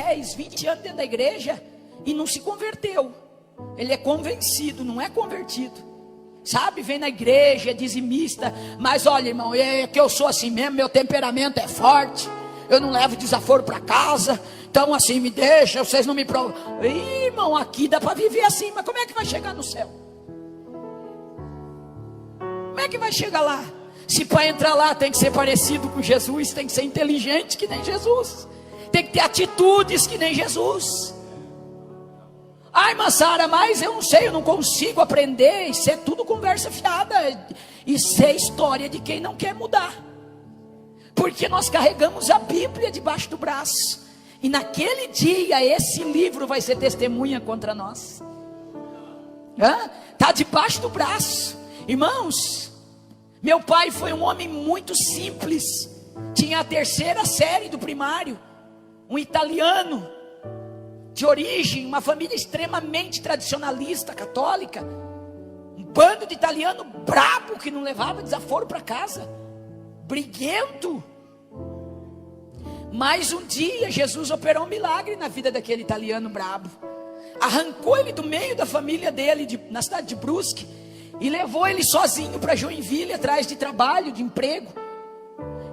10, 20 anos dentro da igreja e não se converteu. Ele é convencido, não é convertido. Sabe, vem na igreja, é dizimista, mas olha, irmão, é que eu sou assim mesmo, meu temperamento é forte, eu não levo desaforo para casa, então assim, me deixa, vocês não me provam. Irmão, aqui dá para viver assim, mas como é que vai chegar no céu? Como é que vai chegar lá? Se para entrar lá tem que ser parecido com Jesus, tem que ser inteligente que nem Jesus, tem que ter atitudes que nem Jesus. Ai, mas Sara, mas eu não sei, eu não consigo aprender. Isso é tudo conversa fiada. Isso é história de quem não quer mudar. Porque nós carregamos a Bíblia debaixo do braço. E naquele dia esse livro vai ser testemunha contra nós. Está debaixo do braço. Irmãos, meu pai foi um homem muito simples. Tinha a 3ª série do primário. Um italiano de origem, uma família extremamente tradicionalista, católica, um bando de italiano brabo que não levava desaforo para casa, briguento. Mas um dia Jesus operou um milagre na vida daquele italiano brabo, arrancou ele do meio da família dele, na cidade de Brusque, e levou ele sozinho para Joinville, atrás de trabalho, de emprego.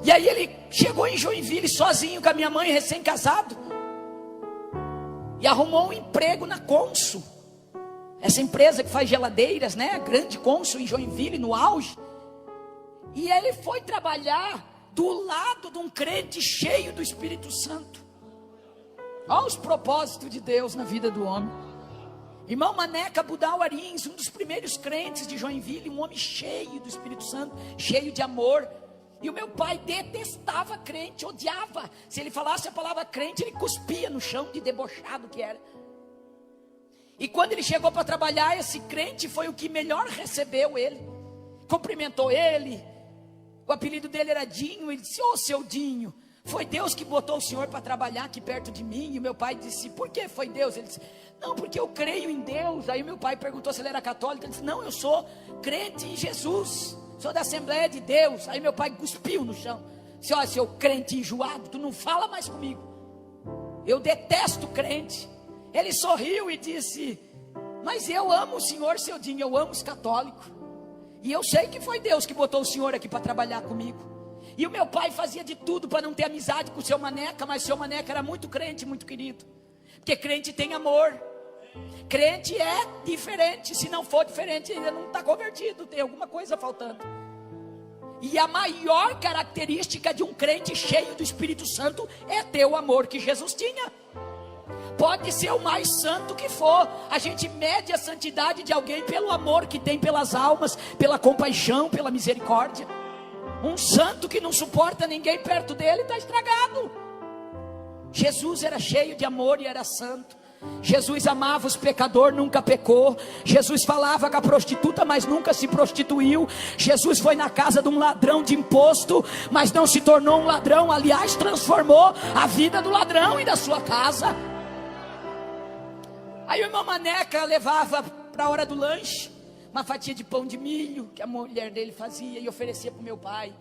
E aí ele chegou em Joinville sozinho com a minha mãe, recém-casado, e arrumou um emprego na Consul, essa empresa que faz geladeiras, né? A grande Consul em Joinville, no auge. E ele foi trabalhar do lado de um crente cheio do Espírito Santo. Olha os propósitos de Deus na vida do homem. Irmão Maneca Budal Arins, um dos primeiros crentes de Joinville, um homem cheio do Espírito Santo, cheio de amor. E o meu pai detestava crente, odiava. Se ele falasse a palavra crente, ele cuspia no chão, de debochado que era. E quando ele chegou para trabalhar, esse crente foi o que melhor recebeu ele. Cumprimentou ele. O apelido dele era Dinho. Ele disse: ô seu Dinho, foi Deus que botou o senhor para trabalhar aqui perto de mim. E o meu pai disse: por que foi Deus? Ele disse: não, porque eu creio em Deus. Aí meu pai perguntou se ele era católico. Ele disse: não, eu sou crente em Jesus, sou da Assembleia de Deus. Aí meu pai cuspiu no chão. Disse: olha, seu crente enjoado, tu não fala mais comigo, eu detesto crente. Ele sorriu e disse: mas eu amo o senhor, seu Dinho, eu amo os católicos. E eu sei que foi Deus que botou o senhor aqui para trabalhar comigo. E o meu pai fazia de tudo para não ter amizade com o seu Maneca, mas o seu Maneca era muito crente, muito querido. Porque crente tem amor. Crente é diferente. Se não for diferente, ainda não está convertido, tem alguma coisa faltando. E a maior característica de um crente cheio do Espírito Santo é ter o amor que Jesus tinha. Pode ser o mais santo que for, a gente mede a santidade de alguém pelo amor que tem pelas almas, pela compaixão, pela misericórdia. Um santo que não suporta ninguém perto dele está estragado. Jesus era cheio de amor e era santo. Jesus amava os pecadores, nunca pecou. Jesus falava com a prostituta, mas nunca se prostituiu. Jesus foi na casa de um ladrão de imposto, mas não se tornou um ladrão. Aliás, transformou a vida do ladrão e da sua casa. Aí o irmão Maneca levava para a hora do lanche uma fatia de pão de milho que a mulher dele fazia e oferecia para o meu pai.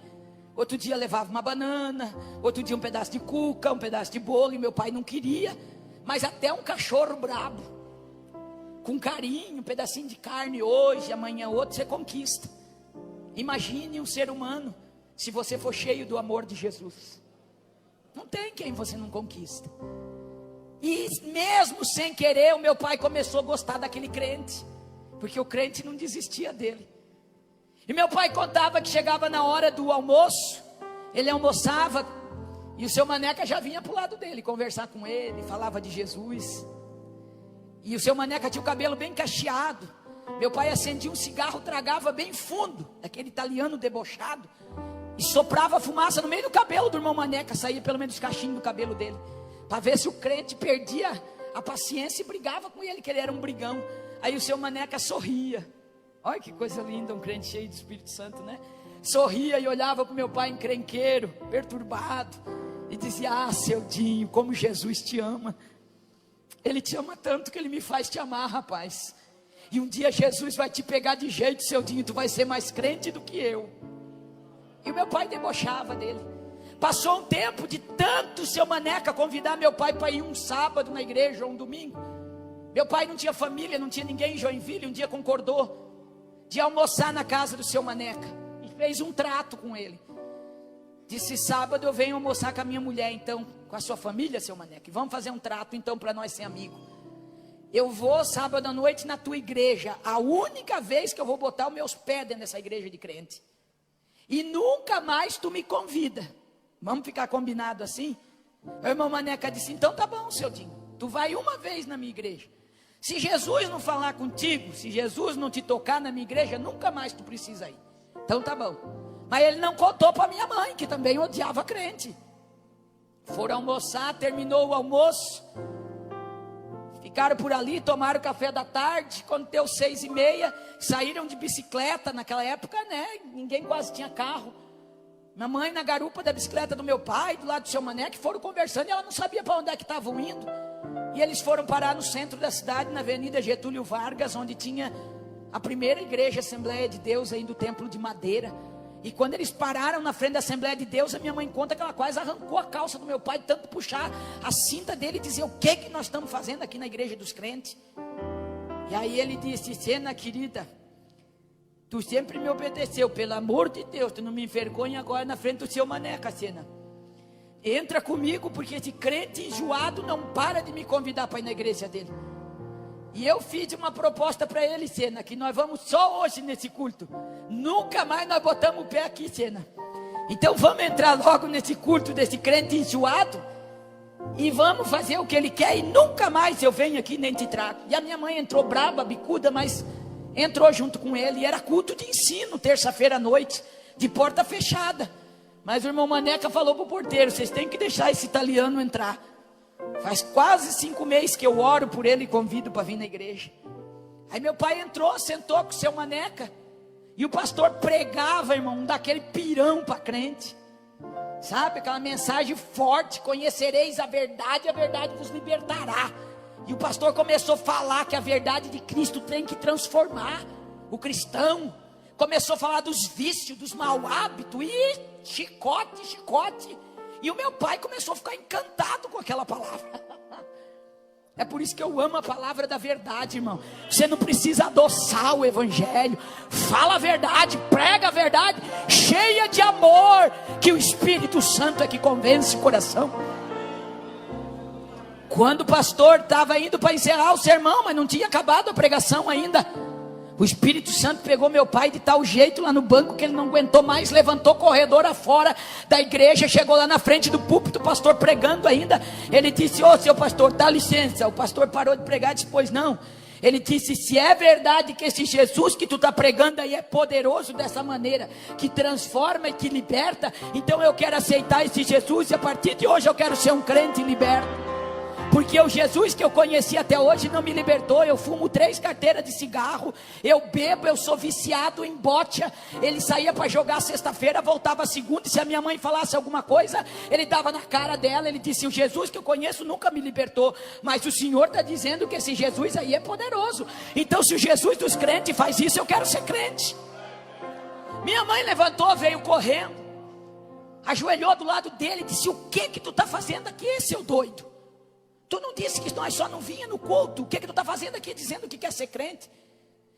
Outro dia levava uma banana, outro dia um pedaço de cuca, um pedaço de bolo, e meu pai não queria. Mas até um cachorro brabo, com carinho, um pedacinho de carne hoje, amanhã outro, você conquista. Imagine um ser humano, se você for cheio do amor de Jesus. Não tem quem você não conquista. E mesmo sem querer, o meu pai começou a gostar daquele crente, porque o crente não desistia dele. E meu pai contava que chegava na hora do almoço, ele almoçava, e o seu Maneca já vinha para o lado dele, conversar com ele, falava de Jesus. E o seu Maneca tinha o cabelo bem cacheado. Meu pai acendia um cigarro, tragava bem fundo, daquele italiano debochado, e soprava fumaça no meio do cabelo do irmão Maneca, saía pelo menos cachinho do cabelo dele, para ver se o crente perdia a paciência e brigava com ele, que ele era um brigão. Aí o seu Maneca sorria. Olha que coisa linda, um crente cheio do Espírito Santo, né? Sorria e olhava para o meu pai encrenqueiro, perturbado, e dizia: ah, seu Dinho, como Jesus te ama. Ele te ama tanto que ele me faz te amar, rapaz. E um dia Jesus vai te pegar de jeito, seu Dinho, tu vai ser mais crente do que eu. E o meu pai debochava dele. Passou um tempo de tanto seu Maneca convidar meu pai para ir um sábado na igreja ou um domingo. Meu pai não tinha família, não tinha ninguém em Joinville. Um dia concordou de almoçar na casa do seu Maneca e fez um trato com ele. Disse: sábado eu venho almoçar com a minha mulher, então, com a sua família, seu Maneca, e vamos fazer um trato então para nós ser amigos. Eu vou sábado à noite na tua igreja, a única vez que eu vou botar os meus pés dentro dessa igreja de crente, e nunca mais tu me convida. Vamos ficar combinado assim? O irmão Maneca disse: então tá bom, seu Dinho, tu vai uma vez na minha igreja. Se Jesus não falar contigo, se Jesus não te tocar na minha igreja, nunca mais tu precisa ir. Então tá bom. Mas ele não contou para minha mãe, que também odiava crente. Foram almoçar, terminou o almoço, ficaram por ali, tomaram café da tarde. Quando deu 6h30, saíram de bicicleta. Naquela época, né, ninguém quase tinha carro. Minha mãe na garupa da bicicleta do meu pai, do lado do seu Mané, que foram conversando, e ela não sabia para onde é que estavam indo. E eles foram parar no centro da cidade, na Avenida Getúlio Vargas, onde tinha a primeira igreja Assembleia de Deus, aí do Templo de Madeira. E quando eles pararam na frente da Assembleia de Deus, a minha mãe conta que ela quase arrancou a calça do meu pai, de tanto puxar a cinta dele e dizer: o que nós estamos fazendo aqui na igreja dos crentes? E aí ele disse: Sena querida, tu sempre me obedeceu, pelo amor de Deus, tu não me envergonha agora na frente do seu Maneca, Sena. Entra comigo, porque esse crente enjoado não para de me convidar para ir na igreja dele. E eu fiz uma proposta para ele, Sena, que nós vamos só hoje nesse culto. Nunca mais nós botamos o pé aqui, Sena. Então vamos entrar logo nesse culto desse crente enjoado e vamos fazer o que ele quer, e nunca mais eu venho aqui nem te trago. E a minha mãe entrou braba, bicuda, mas entrou junto com ele. E era culto de ensino, terça-feira à noite, de porta fechada. Mas o irmão Maneca falou para o porteiro: vocês têm que deixar esse italiano entrar. Faz quase 5 meses que eu oro por ele e convido para vir na igreja. Aí meu pai entrou, sentou com o seu Maneca, e o pastor pregava, irmão, daquele pirão para crente, sabe, aquela mensagem forte: conhecereis a verdade vos libertará. E o pastor começou a falar que a verdade de Cristo tem que transformar o cristão. Começou a falar dos vícios, dos mau hábitos, e chicote. E o meu pai começou a ficar encantado com aquela palavra. É por isso que eu amo a palavra da verdade, irmão. Você não precisa adoçar o evangelho. Fala a verdade, prega a verdade, cheia de amor, que o Espírito Santo é que convence o coração. Quando o pastor estava indo para encerrar o sermão, mas não tinha acabado a pregação ainda, o Espírito Santo pegou meu pai de tal jeito lá no banco que ele não aguentou mais, levantou corredor afora da igreja, chegou lá na frente do púlpito, o pastor pregando ainda. Ele disse: ô seu pastor, dá licença. O pastor parou de pregar e disse: pois não. Ele disse: se é verdade que esse Jesus que tu está pregando aí é poderoso dessa maneira, que transforma e que liberta, então eu quero aceitar esse Jesus, e a partir de hoje eu quero ser um crente liberto. Porque o Jesus que eu conheci até hoje não me libertou. Eu fumo 3 carteiras de cigarro, eu bebo, eu sou viciado em bocha. Ele saía para jogar sexta-feira, voltava segunda, e se a minha mãe falasse alguma coisa, ele dava na cara dela. Ele disse: o Jesus que eu conheço nunca me libertou, mas o Senhor está dizendo que esse Jesus aí é poderoso. Então se o Jesus dos crentes faz isso, eu quero ser crente. Minha mãe levantou, veio correndo, ajoelhou do lado dele e disse: o que tu está fazendo aqui, seu doido? Tu não disse que nós só não vinha no culto? O que tu está fazendo aqui dizendo que quer ser crente?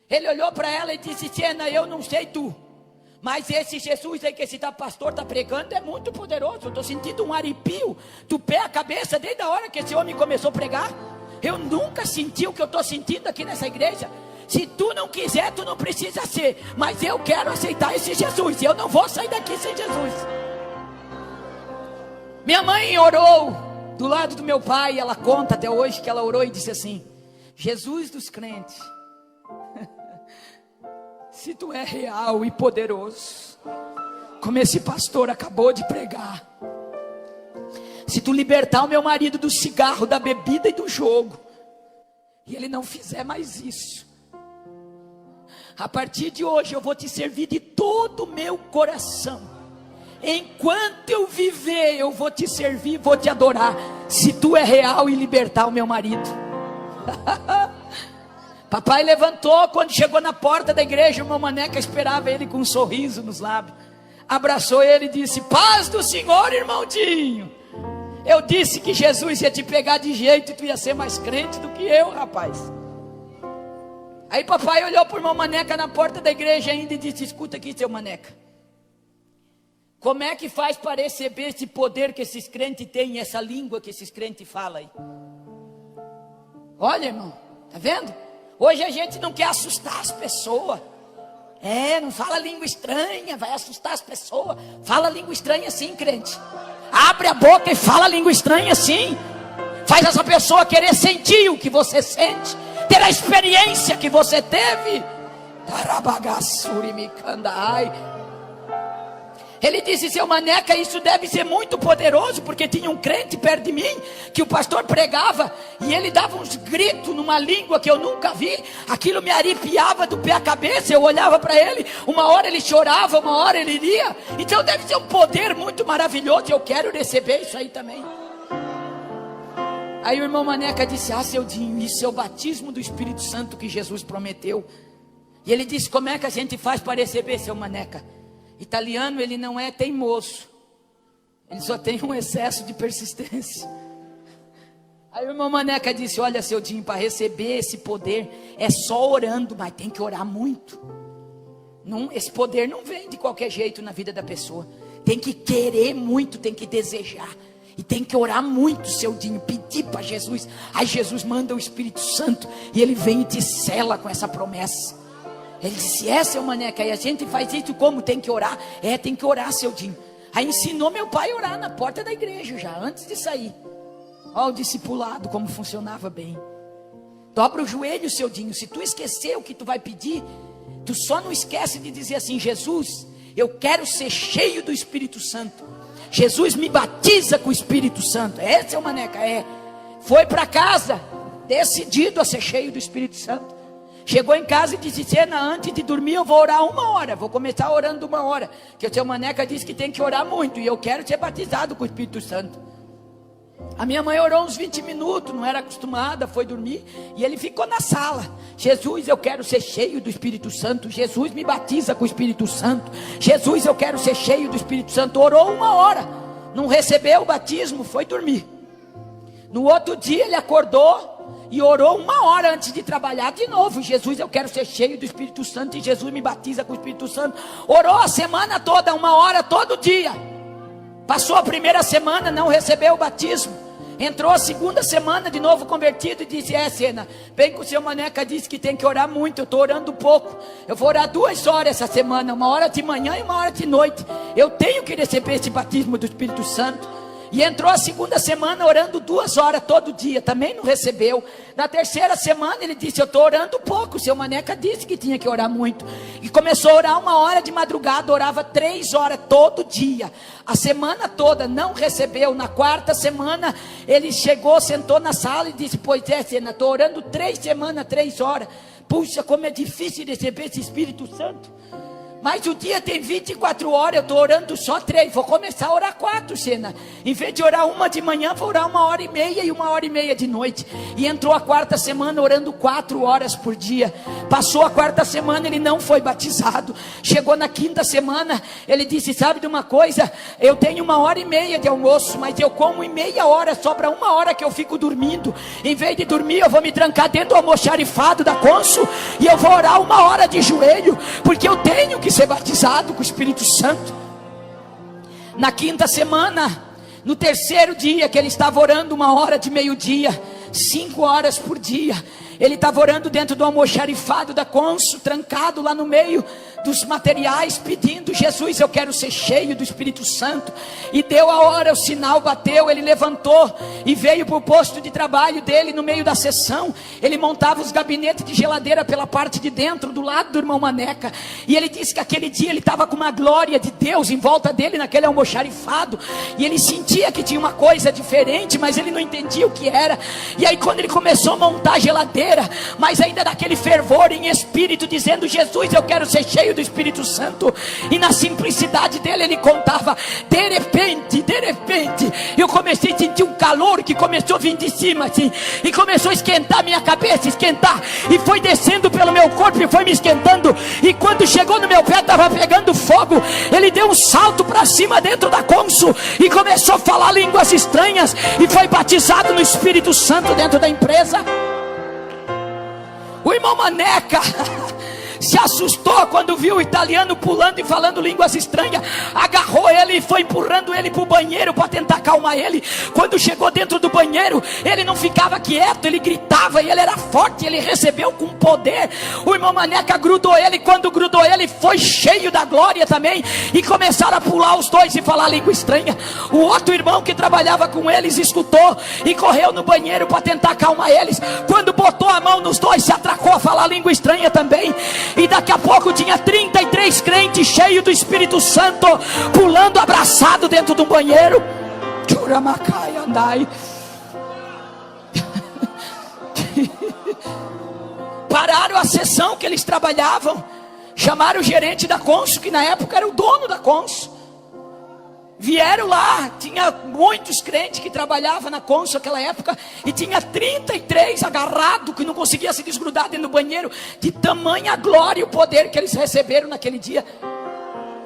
Ele olhou para ela e disse: Sena, eu não sei tu, mas esse Jesus aí que esse pastor está pregando é muito poderoso. Eu estou sentindo um arrepio do pé à cabeça desde a hora que esse homem começou a pregar. Eu nunca senti o que eu estou sentindo aqui nessa igreja. Se tu não quiser, tu não precisa ser, mas eu quero aceitar esse Jesus, e eu não vou sair daqui sem Jesus. Minha mãe orou do lado do meu pai, ela conta até hoje que ela orou e disse assim: Jesus dos crentes, se tu é real e poderoso, como esse pastor acabou de pregar, se tu libertar o meu marido do cigarro, da bebida e do jogo, e ele não fizer mais isso, a partir de hoje eu vou te servir de todo o meu coração. Enquanto eu viver, eu vou te servir, vou te adorar, se tu é real e libertar o meu marido. Papai levantou, quando chegou na porta da igreja, o irmão Maneca esperava ele com um sorriso nos lábios. abraçou ele e disse: paz do Senhor, irmãozinho. Eu disse que Jesus ia te pegar de jeito e tu ia ser mais crente do que eu, rapaz. Aí papai olhou para o irmão Maneca na porta da igreja ainda e disse: escuta aqui, seu Maneca, como é que faz para receber esse poder que esses crentes têm, essa língua que esses crentes falam aí? Olha, irmão, tá vendo? Hoje a gente não quer assustar as pessoas. Não fala língua estranha, vai assustar as pessoas. Fala língua estranha sim, crente. Abre a boca e fala língua estranha sim. Faz essa pessoa querer sentir o que você sente, ter a experiência que você teve. Ele disse: seu Maneca, isso deve ser muito poderoso, porque tinha um crente perto de mim, que o pastor pregava, e ele dava uns gritos numa língua que eu nunca vi. Aquilo me arrepiava do pé à cabeça. Eu olhava para ele, uma hora ele chorava, uma hora ele ria. Então deve ser um poder muito maravilhoso, eu quero receber isso aí também. Aí o irmão Maneca disse: seu Dinho, isso é o batismo do Espírito Santo que Jesus prometeu. E ele disse: como é que a gente faz para receber, seu Maneca? Italiano, ele não é teimoso, ele só tem um excesso de persistência. Aí o irmão Maneca disse: olha, seu Dinho, para receber esse poder é só orando, mas tem que orar muito. Esse poder não vem de qualquer jeito na vida da pessoa. Tem que querer muito, tem que desejar. E tem que orar muito, seu Dinho, pedir para Jesus. Aí Jesus manda o Espírito Santo e ele vem e te sela com essa promessa. Ele disse: seu Maneca, e a gente faz isso como? Tem que orar? Tem que orar, seu Dinho. Aí ensinou meu pai a orar na porta da igreja já, antes de sair. Olha o discipulado, como funcionava bem. Dobra o joelho, seu Dinho. Se tu esquecer o que tu vai pedir, tu só não esquece de dizer assim: Jesus, eu quero ser cheio do Espírito Santo. Jesus, me batiza com o Espírito Santo. Seu Maneca, Foi para casa, decidido a ser cheio do Espírito Santo. Chegou em casa e disse: antes de dormir eu vou orar 1 hora. Vou começar orando 1 hora. Porque o seu Maneca disse que tem que orar muito. E eu quero ser batizado com o Espírito Santo. A minha mãe orou uns 20 minutos. Não era acostumada, foi dormir. E ele ficou na sala: Jesus, eu quero ser cheio do Espírito Santo. Jesus, me batiza com o Espírito Santo. Jesus, eu quero ser cheio do Espírito Santo. Orou 1 hora. Não recebeu o batismo, foi dormir. No outro dia ele acordou e orou 1 hora antes de trabalhar de novo: Jesus, eu quero ser cheio do Espírito Santo. E Jesus, me batiza com o Espírito Santo. Orou a semana toda, 1 hora todo dia. Passou a primeira semana, não recebeu o batismo. Entrou a segunda semana, de novo convertido, e disse: Sena, bem que o seu Maneca disse que tem que orar muito, eu estou orando pouco. Eu vou orar 2 horas essa semana, 1 hora de manhã e 1 hora de noite. Eu tenho que receber esse batismo do Espírito Santo. E entrou a segunda semana orando 2 horas todo dia, também não recebeu. Na terceira semana ele disse: eu estou orando pouco, o seu Maneca disse que tinha que orar muito. E começou a orar 1 hora de madrugada, orava 3 horas todo dia. A semana toda não recebeu. Na quarta semana ele chegou, sentou na sala e disse: pois Sena, estou orando 3 semanas, 3 horas. Puxa, como é difícil receber esse Espírito Santo. Mas o dia tem 24 horas, eu estou orando só 3, vou começar a orar 4, Sena. Em vez de orar 1 de manhã, vou orar 1h30 e 1h30 de noite. E entrou a quarta semana orando 4 horas por dia. Passou a quarta semana, ele não foi batizado. Chegou na quinta semana, ele disse: sabe de uma coisa? Eu tenho 1h30 de almoço, mas eu como em meia hora, sobra 1 hora que eu fico dormindo. Em vez de dormir, eu vou me trancar dentro do almoxarifado da Consul e eu vou orar 1 hora de joelho, porque eu tenho que ser batizado com o Espírito Santo. Na quinta semana, no terceiro dia que ele estava orando 1 hora de meio-dia, 5 horas por dia, ele estava orando dentro do almoxarifado da Consul, trancado lá no meio dos materiais, pedindo: Jesus, eu quero ser cheio do Espírito Santo. E deu a hora, o sinal bateu, ele levantou e veio para o posto de trabalho dele. No meio da sessão, ele montava os gabinetes de geladeira pela parte de dentro, do lado do irmão Maneca. E ele disse que aquele dia ele estava com uma glória de Deus em volta dele, naquele almoxarifado. E ele sentia que tinha uma coisa diferente, mas ele não entendia o que era. E aí quando ele começou a montar a geladeira, maneira, mas ainda daquele fervor em espírito, dizendo: Jesus, eu quero ser cheio do Espírito Santo. E na simplicidade dele, ele contava. De repente, eu comecei a sentir um calor que começou a vir de cima assim, e começou a esquentar minha cabeça, esquentar, e foi descendo pelo meu corpo e foi me esquentando, e quando chegou no meu pé estava pegando fogo. Ele deu um salto para cima dentro da cônsul e começou a falar línguas estranhas, e foi batizado no Espírito Santo dentro da empresa. O irmão Maneca se assustou quando viu o italiano pulando e falando línguas estranhas. Agarrou ele e foi empurrando ele para o banheiro para tentar acalmar ele. Quando chegou dentro do banheiro, ele não ficava quieto, ele gritava, e ele era forte, ele recebeu com poder. O irmão Maneca grudou ele, quando grudou ele, foi cheio da glória também, e começaram a pular os dois e falar língua estranha. O outro irmão que trabalhava com eles escutou e correu no banheiro para tentar acalmar eles. Quando botou a mão nos dois, se atracou a falar língua estranha também. E daqui a pouco tinha 33 crentes cheios do Espírito Santo, pulando abraçado dentro de um banheiro. Churamacai, andai. Pararam a sessão que eles trabalhavam, chamaram o gerente da cônsul, que na época era o dono da cônsul. Vieram lá, tinha muitos crentes que trabalhavam na cônsul naquela época, e tinha 33 agarrados, que não conseguia se desgrudar dentro do banheiro, de tamanha glória e o poder que eles receberam naquele dia.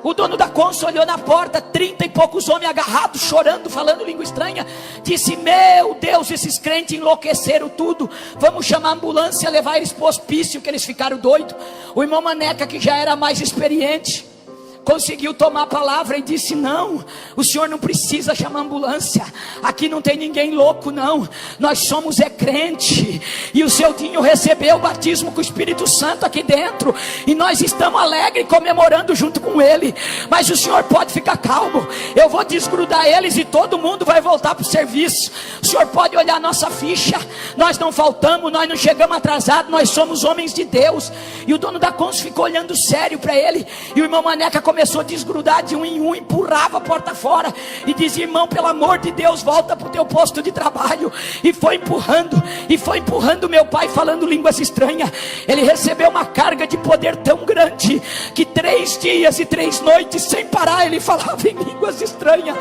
O dono da cônsul olhou na porta, 30 e poucos homens agarrados, chorando, falando língua estranha. Disse: meu Deus, esses crentes enlouqueceram tudo, vamos chamar a ambulância, levar eles para o hospício, que eles ficaram doidos. O irmão Maneca, que já era mais experiente, conseguiu tomar a palavra e disse: não, o senhor não precisa chamar ambulância, aqui não tem ninguém louco não, nós somos crente, e o seu Dinho recebeu o batismo com o Espírito Santo aqui dentro, e nós estamos alegres comemorando junto com ele, mas o senhor pode ficar calmo, eu vou desgrudar eles e todo mundo vai voltar para o serviço. O senhor pode olhar nossa ficha, nós não faltamos, nós não chegamos atrasados, nós somos homens de Deus. E o dono da cônsul ficou olhando sério para ele, e o irmão Maneca começou a desgrudar de um em um, empurrava a porta fora e dizia: irmão, pelo amor de Deus, volta para o teu posto de trabalho. E foi empurrando meu pai, falando línguas estranhas. Ele recebeu uma carga de poder tão grande, que 3 dias e 3 noites sem parar ele falava em línguas estranhas.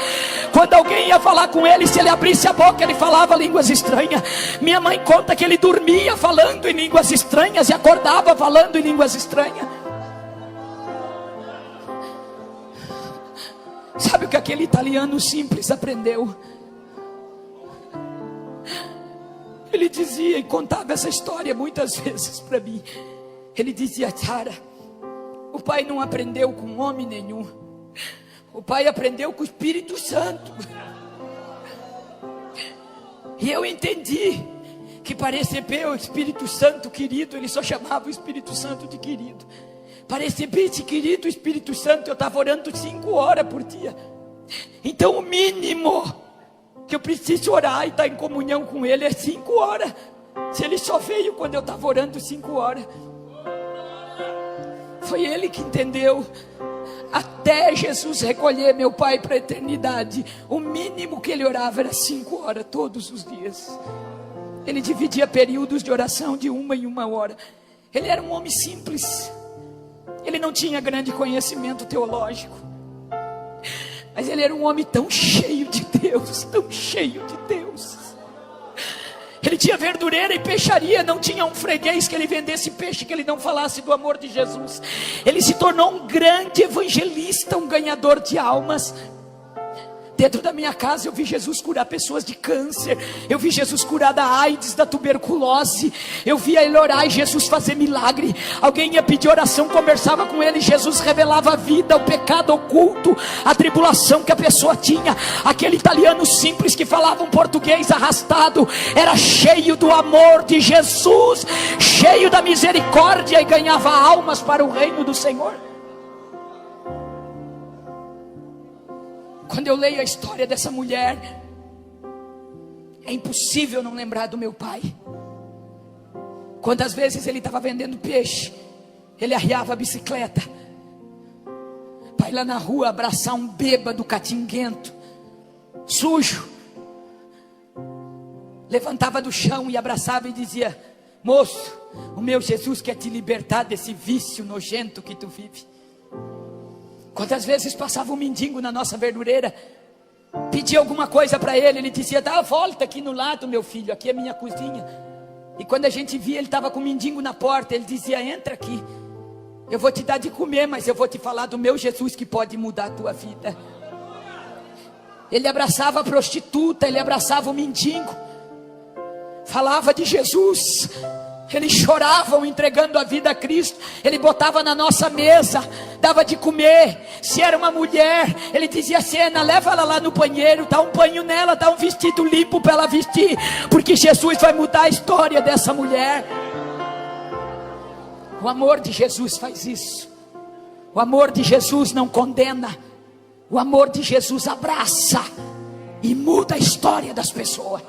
Quando alguém ia falar com ele, se ele abrisse a boca, ele falava línguas estranhas. Minha mãe conta que ele dormia falando em línguas estranhas e acordava falando em línguas estranhas. Sabe o que aquele italiano simples aprendeu? Ele dizia e contava essa história muitas vezes para mim. Ele dizia: Sara, o pai não aprendeu com homem nenhum, o pai aprendeu com o Espírito Santo. E eu entendi que para receber o Espírito Santo querido, ele só chamava o Espírito Santo de querido. Para receber esse querido Espírito Santo, eu estava orando 5 horas por dia. Então o mínimo que eu preciso orar e estar em comunhão com ele é 5 horas. Se ele só veio quando eu estava orando 5 horas. Foi ele que entendeu. Até Jesus recolher meu pai para a eternidade, o mínimo que ele orava era 5 horas todos os dias. Ele dividia períodos de oração de 1 em 1 hora. Ele era um homem simples. Ele não tinha grande conhecimento teológico, mas ele era um homem tão cheio de Deus, tão cheio de Deus. Ele tinha verdureira e peixaria, não tinha um freguês que ele vendesse peixe que ele não falasse do amor de Jesus. Ele se tornou um grande evangelista, um ganhador de almas. Dentro da minha casa eu vi Jesus curar pessoas de câncer, eu vi Jesus curar da AIDS, da tuberculose, eu via ele orar e Jesus fazer milagre. Alguém ia pedir oração, conversava com ele, Jesus revelava a vida, o pecado oculto, a tribulação que a pessoa tinha. Aquele italiano simples que falava um português arrastado, era cheio do amor de Jesus, cheio da misericórdia, e ganhava almas para o reino do Senhor. Quando eu leio a história dessa mulher, é impossível não lembrar do meu pai. Quantas vezes ele estava vendendo peixe, ele arriava a bicicleta para ir lá na rua abraçar um bêbado catinguento, sujo. Levantava do chão e abraçava e dizia: Moço, o meu Jesus quer te libertar desse vício nojento que tu vive. Quantas vezes passava um mendigo na nossa verdureira, pedia alguma coisa para ele, ele dizia: dá a volta aqui no lado, meu filho, aqui é minha cozinha. E quando a gente via, ele estava com o mendigo na porta, ele dizia: entra aqui, eu vou te dar de comer, mas eu vou te falar do meu Jesus que pode mudar a tua vida. Ele abraçava a prostituta, ele abraçava o mendigo, falava de Jesus. Eles choravam entregando a vida a Cristo. Ele botava na nossa mesa, dava de comer. Se era uma mulher, ele dizia: Sena, leva ela lá no banheiro, dá um banho nela, dá um vestido limpo para ela vestir, porque Jesus vai mudar a história dessa mulher. O amor de Jesus faz isso. O amor de Jesus não condena. O amor de Jesus abraça e muda a história das pessoas.